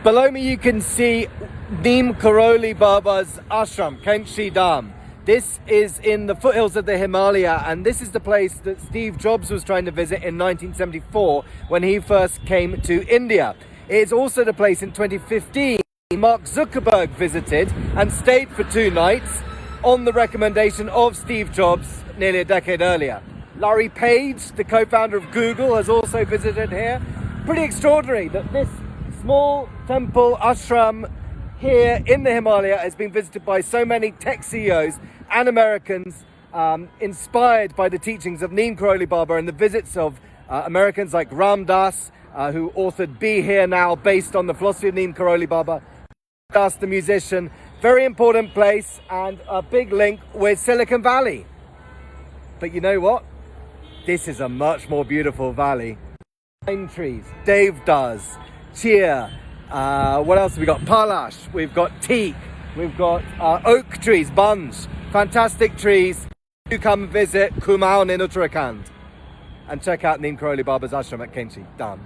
Below me you can see Neem Karoli Baba's ashram, Kenshi Dham. This is in the foothills of the Himalaya, and this is the place that Steve Jobs was trying to visit in 1974 when he first came to India. It is also the place in 2015 Mark Zuckerberg visited and stayed for 2 nights on the recommendation of Steve Jobs nearly a decade earlier. Larry Page, the co-founder of Google, has also visited here. Pretty extraordinary that this small temple ashram here in the Himalaya has been visited by so many tech CEOs and Americans, inspired by the teachings of Neem Karoli Baba and the visits of Americans like Ram Dass, who authored Be Here Now based on the philosophy of Neem Karoli Baba. Das, the musician, very important place and a big link with Silicon Valley. But you know what? This is a much more beautiful valley. Pine trees, Devdas, Cheer, what else have we got? Palash, we've got teak, we've got oak trees, bunch, fantastic trees. Do come visit Kumaon in Uttarakhand and check out Neem Karoli Baba's ashram at Kenshi Dham.